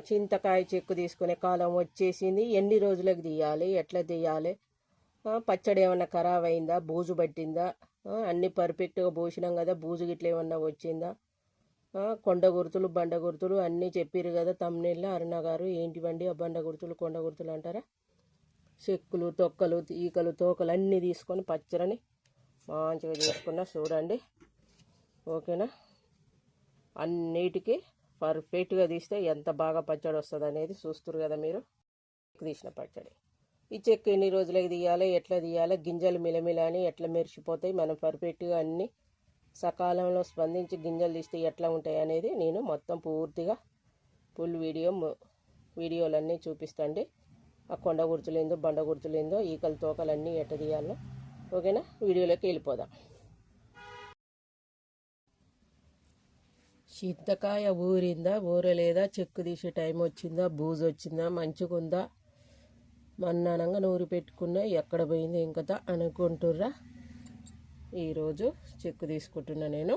చింతకాయ చెక్కు తీసుకునే కాలం వచ్చేసింది. ఎన్ని రోజులకు తీయాలి, ఎట్లా తీయాలి, పచ్చడి ఏమన్నా ఖరాబ్ అయిందా, బూజు పట్టిందా, అన్నీ పర్ఫెక్ట్గా పోసినాం కదా, బూజు గిట్ల ఏమన్నా వచ్చిందా, కొండ గుర్తులు బండ గుర్తులు అన్నీ చెప్పారు కదా తమ్ముళ్ళ అరుణ గారు. ఏంటివండి ఆ బండ గుర్తులు కొండ గుర్తులు అంటారా? చెక్కులు తొక్కలు ఈకలు తోకలు అన్నీ తీసుకొని పచ్చడిని మంచిగా చేసుకున్నా చూడండి. ఓకేనా? అన్నిటికీ పర్ఫెక్ట్గా తీస్తే ఎంత బాగా పచ్చడి వస్తుంది అనేది చూస్తున్నారు కదా మీరు. తీసిన పచ్చడి ఈ చెక్కు ఎన్ని రోజులకి తీయాలి, ఎట్లా తీయాలి, గింజలు మిలమిల అని ఎట్లా మెరిసిపోతాయి, మనం పర్ఫెక్ట్గా అన్నీ సకాలంలో స్పందించి గింజలు తీస్తే ఎట్లా ఉంటాయి అనేది నేను మొత్తం పూర్తిగా ఫుల్ వీడియోలన్నీ చూపిస్తాండి. ఆ కొండ గుర్తులేందో బండ గుర్తులేందో ఈకలు తోకలన్నీ ఎట్లా తీయాలో. ఓకేనా? వీడియోలోకి వెళ్ళిపోదాం. చింతకాయ ఊరిందా ఊరలేదా, చెక్కు తీసే టైం వచ్చిందా, బూజు వచ్చిందా, మంచిగుందా, మన్నానంగా నూరి పెట్టుకున్నా ఎక్కడ పోయింది ఇంకతా అనుకుంటుర్రా. ఈరోజు చెక్కు తీసుకుంటున్నా నేను.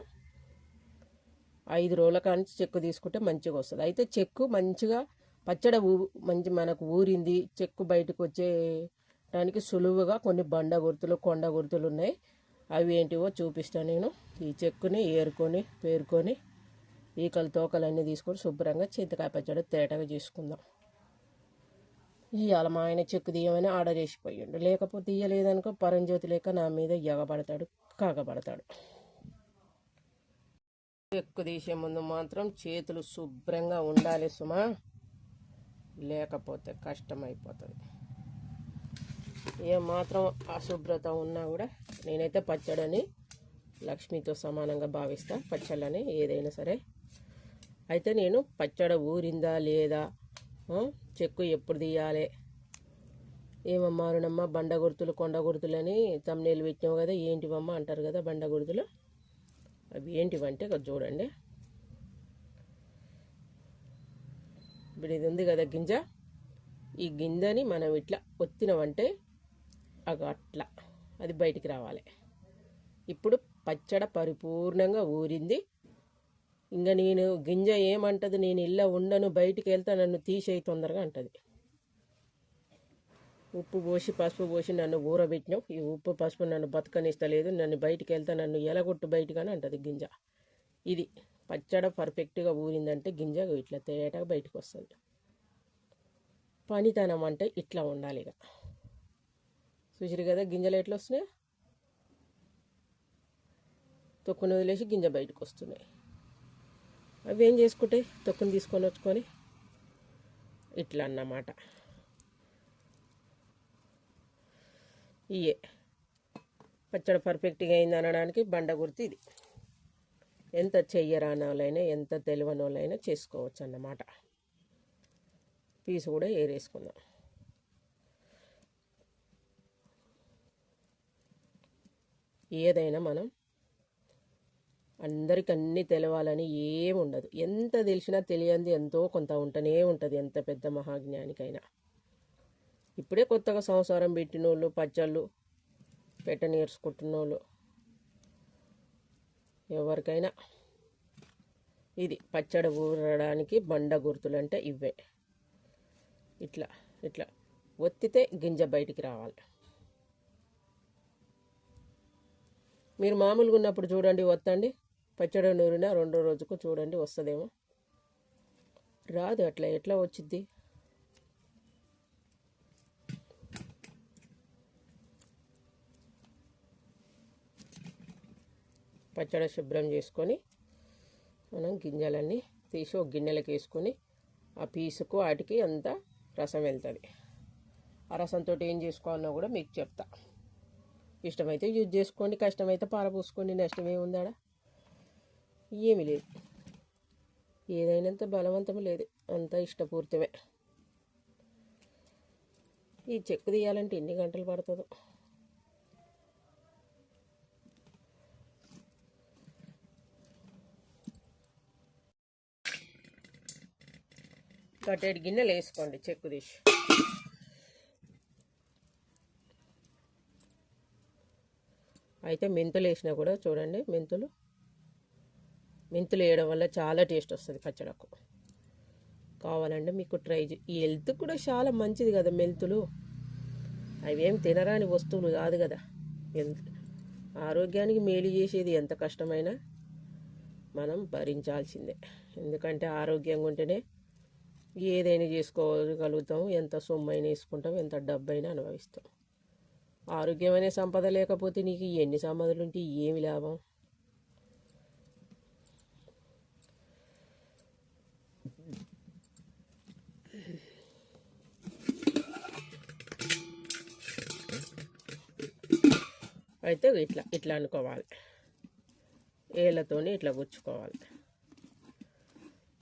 5 రోజుల కానించి చెక్కు తీసుకుంటే మంచిగా వస్తుంది. అయితే చెక్కు మంచిగా పచ్చడి మంచి మనకు ఊరింది, చెక్కు బయటకు వచ్చేటానికి సులువుగా కొన్ని బండ గుర్తులు కొండ గుర్తులు ఉన్నాయి. అవి ఏంటివో చూపిస్తాను నేను. ఈ చెక్కుని ఏరుకొని పేరుకొని ఈకలు తోకలన్నీ తీసుకొని శుభ్రంగా చింతకాయ పచ్చడి తేటగా చేసుకుందాం. ఇవాళ మా ఆయన చెక్కు తీయమని ఆర్డర్ చేసిపోయిండు. లేకపోతే ఇయ్యలేదనుకో పరంజ్యోతి లేక నా మీద ఎగబడతాడు, కాగబడతాడు. చెక్కు తీసే ముందు మాత్రం చేతులు శుభ్రంగా ఉండాలి సుమా, లేకపోతే కష్టమైపోతుంది. ఏమాత్రం అశుభ్రత ఉన్నా కూడా నేనైతే పచ్చడని లక్ష్మితో సమానంగా భావిస్తా. పచ్చళ్ళని ఏదైనా సరే. అయితే నేను పచ్చడి ఊరిందా లేదా, చెక్కు ఎప్పుడు తీయాలి, ఏమమ్మారునమ్మ బండ గుర్తులు కొండ గుర్తులని తమ్నేలు పెట్టినావు కదా, ఏంటివమ్మ అంటారు కదా బండ గుర్తులు. అవి ఏంటివంటే చూడండి. ఇప్పుడు ఇది ఉంది కదా గింజ, ఈ గింజని మనం ఇట్లా ఒత్తినామంటే అట్లా అది బయటికి రావాలి. ఇప్పుడు పచ్చడ పరిపూర్ణంగా ఊరింది. ఇంకా నేను గింజ ఏమంటది, నేను ఇళ్ళ ఉండను బయటికి వెళ్తా నన్ను తీసేయి తొందరగా అంటది. ఉప్పు పోసి పసుపు పోసి నన్ను ఊరబెట్టినావు, ఈ ఉప్పు పసుపు నన్ను బతకనిస్తలేదు, నన్ను బయటికి వెళ్తా నన్ను ఎలగొట్టు బయటగానే అంటది గింజ. ఇది పచ్చడ పర్ఫెక్ట్గా ఊరిందంటే గింజ ఇట్లా తేటగా బయటకు వస్తుంది. పనితనం అంటే ఇట్లా ఉండాలి. ఇక చూసిరు కదా గింజలు ఎట్లా వస్తున్నాయి, తొక్కును వదిలేసి గింజ బయటకు వస్తున్నాయి. అవి ఏం చేసుకుంటే తొక్కును తీసుకొని వచ్చుకొని ఇట్లా అన్నమాట. ఇయే పచ్చడి పర్ఫెక్ట్గా అయింది అనడానికి బండ గుర్తు ఇది. ఎంత చెయ్యరాని వాళ్ళైనా ఎంత తెలియని వాళ్ళైనా చేసుకోవచ్చు అన్నమాట. పీసు కూడా ఏరేసుకుందాం. ఏదైనా మనం అందరికి అన్నీ తెలవాలని ఏముండదు. ఎంత తెలిసినా తెలియంది ఎంతో కొంత ఉంటూనే ఉంటుంది, ఎంత పెద్ద మహాజ్ఞానికైనా. ఇప్పుడే కొత్తగా సంసారం పెట్టినోళ్ళు పచ్చళ్ళు పెట్ట నేర్చుకుంటున్నోళ్ళు ఎవరికైనా ఇది పచ్చడి ఊరడానికి బండ గుర్తులు అంటే ఇవే. ఇట్లా ఇట్లా ఒత్తితే గింజ బయటికి రావాలి. మీరు మామూలుగా ఉన్నప్పుడు చూడండి, ఒత్తండి, పచ్చడి నూరిన 2వ రోజుకు చూడండి వస్తుందేమో. రాదు. అట్లా ఎట్లా వచ్చిద్ది? పచ్చడి శుభ్రం చేసుకొని మనం గింజలన్నీ తీసి ఒక గిన్నెలకు వేసుకొని ఆ పీసుకు వాటికి అంతా రసం వెళ్తుంది. ఆ రసంతో ఏం చేసుకోవాలన్నా కూడా మీకు చెప్తా. ఇష్టమైతే యూజ్ చేసుకోండి, కష్టమైతే పారపోసుకోండి, నష్టమే ఉందాడా? ఏమీ లేదు. ఏదైనంత బలవంతం లేదు, అంతా ఇష్టపూర్తమే. ఈ చెక్కు తీయాలంటే ఎన్ని గంటలు పడుతుందో. కట్టేడు గిన్నెలు వేసుకోండి చెక్కు తీసి. అయితే మెంతులు వేసినా కూడా చూడండి, మెంతులు వేయడం వల్ల చాలా టేస్ట్ వస్తుంది పచ్చడకు. కావాలంటే మీకు ట్రై ఈ హెల్త్ కూడా చాలా మంచిది కదా మెంతులు. అవేం తినరాని వస్తువులు కాదు కదా. ఆరోగ్యానికి మేలు చేసేది ఎంత కష్టమైనా మనం భరించాల్సిందే. ఎందుకంటే ఆరోగ్యంగా ఉంటేనే ఏదైనా చేసుకోగలుగుతాం, ఎంత సొమ్మైనా వేసుకుంటాం, ఎంత డబ్బైనా అనుభవిస్తాం. ఆరోగ్యమైన సంపద లేకపోతే నీకు ఎన్ని సంపదలు ఉంటే ఏమి లాభం? అయితే ఇట్లా ఇట్లా అనుకోవాలి, ఏళ్ళతోని ఇట్లా గుచ్చుకోవాలి.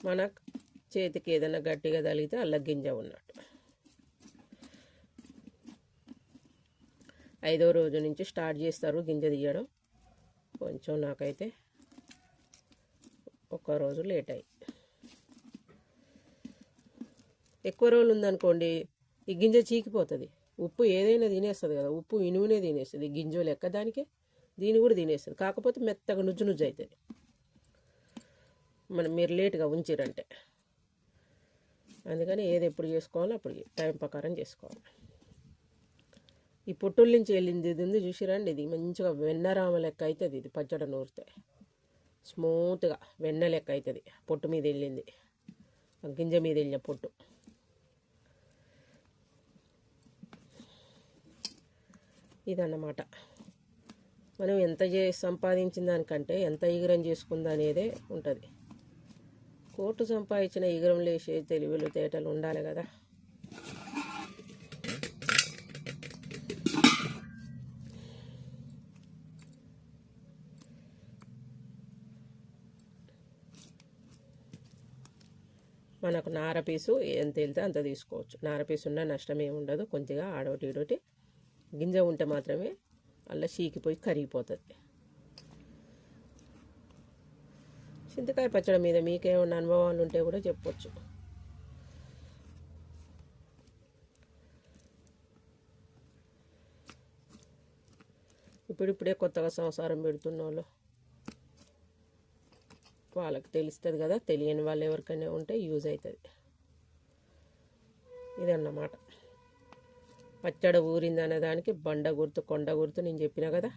మన చేతికి ఏదైనా గట్టిగా తగిలితే అల్ల గింజ ఉన్నట్టు. 5వ రోజు నుంచి స్టార్ట్ చేస్తారు గింజ తీయడం. కొంచెం నాకైతే ఒక్కరోజు లేట్ అయ్యి, ఎక్కువ రోజులు ఉందనుకోండి ఈ గింజ చీకిపోతుంది. ఉప్పు ఏదైనా తినేస్తుంది కదా, ఉప్పు ఇనుమునే తినేస్తుంది, గింజ లెక్క దానికి దీన్ని కూడా తినేస్తుంది. కాకపోతే మెత్తగా నుజ్జు అవుతుంది మీరు లేట్గా ఉంచారంటే. అందుకని ఏది ఎప్పుడు చేసుకోవాలో అప్పుడు టైం ప్రకారం చేసుకోవాలి. ఈ పొట్టుల నుంచి వెళ్ళింది ఇది ఉంది చూసిరండి, ఇది మంచిగా వెన్నరామ లెక్క అవుతుంది. ఇది పచ్చడి నూరితే స్మూత్గా వెన్న లెక్క అవుతుంది. పొట్టు మీద వెళ్ళింది, గింజ మీద వెళ్ళిన పొట్టు. ఇదన్నమాట. మనం ఎంత సంపాదించిన దానికంటే ఎంత ఈగరం చేసుకుందా అనేదే ఉంటుంది. కోర్టు సంపాదించిన ఈగరం లేసే తెలివిలు తేటలు ఉండాలి కదా. మనకు నారపీసు ఎంత వెళ్తే అంత తీసుకోవచ్చు. నారపీసు ఉన్న నష్టం ఏమి ఉండదు. కొద్దిగా ఆడోటి ఈడోటి గింజ ఉంటే మాత్రమే అలా చీకిపోయి కరిగిపోతుంది. చింతకాయ పచ్చడి మీద మీకేమన్నా అనుభవాలు ఉంటే కూడా చెప్పొచ్చు. ఇప్పుడిప్పుడే కొత్తగా సంసారం పెడుతున్న వాళ్ళకి తెలుస్తుంది కదా. తెలియని వాళ్ళు ఎవరికైనా ఉంటే యూజ్ అవుతుంది. ఇదన్నమాట. పచ్చడి ఊరింది అనేదానికి బండ గుర్తు కొండ గుర్తు నేను చెప్పిన కదా.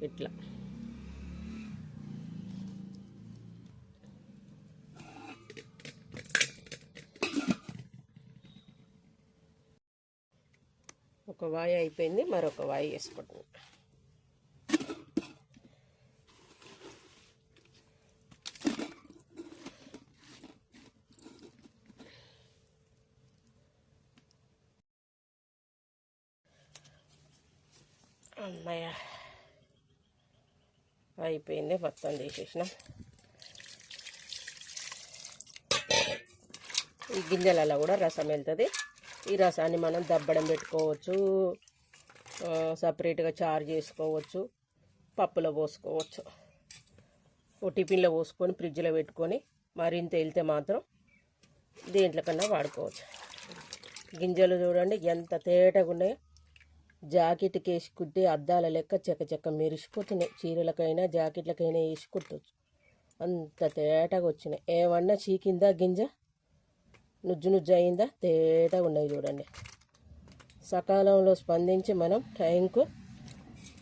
ఇట్లా ఒక వాయి అయిపోయింది, మరొక వాయి వేసుకుంటున్నాం. అమ్మయ్య అయిపోయింది, మొత్తం తీసేసినాం. ఈ గింజలలో కూడా రసం వెళ్తుంది. ఈ రసాన్ని మనం దబ్బడం పెట్టుకోవచ్చు, సపరేట్గా చారు చేసుకోవచ్చు, పప్పులో పోసుకోవచ్చు, ఓ టిఫిన్లో పోసుకొని ఫ్రిడ్జ్లో పెట్టుకొని మరింత వెళ్తే మాత్రం దేంట్లో కన్నా వాడుకోవచ్చు. గింజలు చూడండి ఎంత తేటగా ఉన్నాయో. జాకెట్కి వేసి కుట్టి అద్దాల లెక్క చెక్క మెరిసిపోతున్నాయి. చీరలకైనా జాకెట్లకైనా వేసి కుట్టవచ్చు, అంత తేటగా వచ్చినాయి. ఏమన్నా చీకిందా గింజ, నుజ్జు అయిందా, తేటగా ఉన్నాయి చూడండి. సకాలంలో స్పందించి మనం టైంకు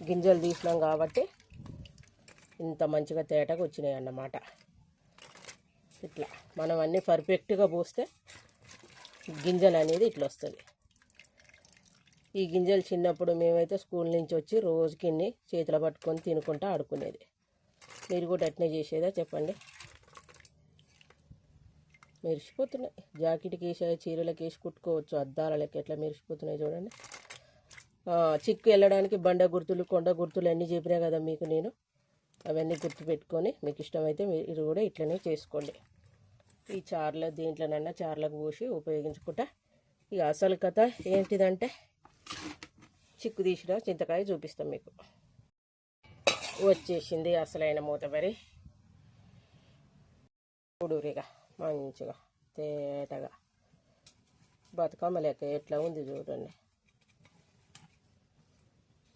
గింజలు తీసినాం కాబట్టి ఇంత మంచిగా తేటగా వచ్చినాయి అన్నమాట. ఇట్లా మనం అన్నీ పర్ఫెక్ట్గా పోస్తే గింజలు అనేది ఇట్లా వస్తుంది. ఈ గింజలు చిన్నప్పుడు మేమైతే స్కూల్ నుంచి వచ్చి రోజుకి ఇన్ని చేతిలో పట్టుకొని తినుకుంటూ ఆడుకునేది. మీరు కూడా అట్నే చేసేదా చెప్పండి. మెరిసిపోతున్నాయి. జాకెట్కి వేసే చీరలకు వేసి కుట్టుకోవచ్చు, అద్దాల లెక్క ఎట్లా మెరిసిపోతున్నాయి చూడండి. చిక్కు వెళ్ళడానికి బండ గుర్తులు కొండ గుర్తులు అన్నీ చెప్పినా కదా మీకు నేను. అవన్నీ గుర్తు పెట్టుకొని మీకు ఇష్టమైతే మీరు కూడా ఇట్లనే చేసుకోండి. ఈ చార్ల దేంట్లోనన్నా చార్లకు పోసి ఉపయోగించుకుంటా. ఇక అసలు కథ ఏంటిదంటే చిక్కు తీసిన చింతకాయ చూపిస్తాం మీకు. వచ్చేసింది అసలైన మూతబరి. ఉడూరిగా మంచిగా తేటగా బతుకమ్మ లెక్క ఎట్లా ఉంది చూడండి.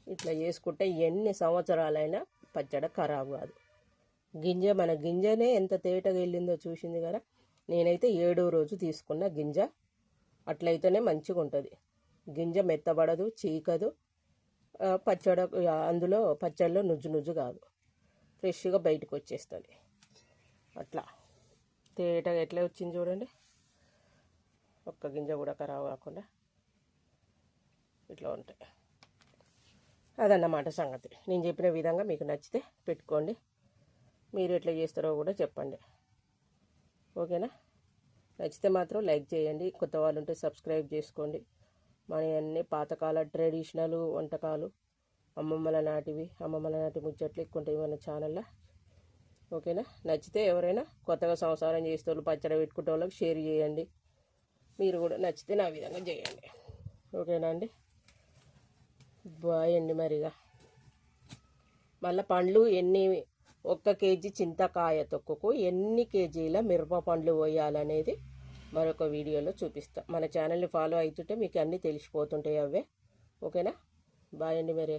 ఇట్లా చేసుకుంటే ఎన్ని సంవత్సరాలైనా పచ్చడి ఖరాబు కాదు. మన గింజనే ఎంత తేటగా వెళ్ళిందో చూసింది కదా. నేనైతే 7వ రోజు తీసుకున్న గింజ. అట్లయితేనే మంచిగా ఉంటుంది. గింజ మెత్తబడదు, చీకదు, అందులో పచ్చడిలో నుజ్జు కాదు, ఫ్రెష్గా బయటకు వచ్చేస్తుంది. అట్లా తేటగా ఎట్లా వచ్చింది చూడండి, ఒక్క గింజ కూడా ఖరాబ్ కాకుండా ఇట్లా ఉంటాయి. అదన్నమాట సంగతి. నేను చెప్పిన విధంగా మీకు నచ్చితే పెట్టుకోండి. మీరు ఎట్లా చేస్తారో కూడా చెప్పండి. ఓకేనా? నచ్చితే మాత్రం లైక్ చేయండి. కొత్త వాళ్ళు ఉంటే సబ్స్క్రైబ్ చేసుకోండి. మన అన్ని పాతకాల ట్రెడిషనల్ వంటకాలు, అమ్మమ్మల నాటి ముచ్చట్లు ఎక్కువ ఉంటాయి మన ఛానల్లో. ఓకేనా? నచ్చితే ఎవరైనా కొత్తగా సంసారం చేసే వాళ్ళు, పచ్చడి పెట్టుకునే వాళ్ళకి షేర్ చేయండి. మీరు కూడా నచ్చితే నా విధంగా చేయండి. ఓకేనా అండి? బాయ్ అండి. మరిగా మళ్ళీ పండ్లు ఎన్ని, 1 కేజీ చింతకాయ తొక్కుకు ఎన్ని కేజీల మిరప పండ్లు పోయాలనేది మరొక వీడియోలో చూపిస్తా. మన ఛానల్ని ఫాలో అవుతుంటే మీకు అన్నీ తెలిసిపోతుంటాయి అవే. ఓకేనా? బాయ్ అండి. మరి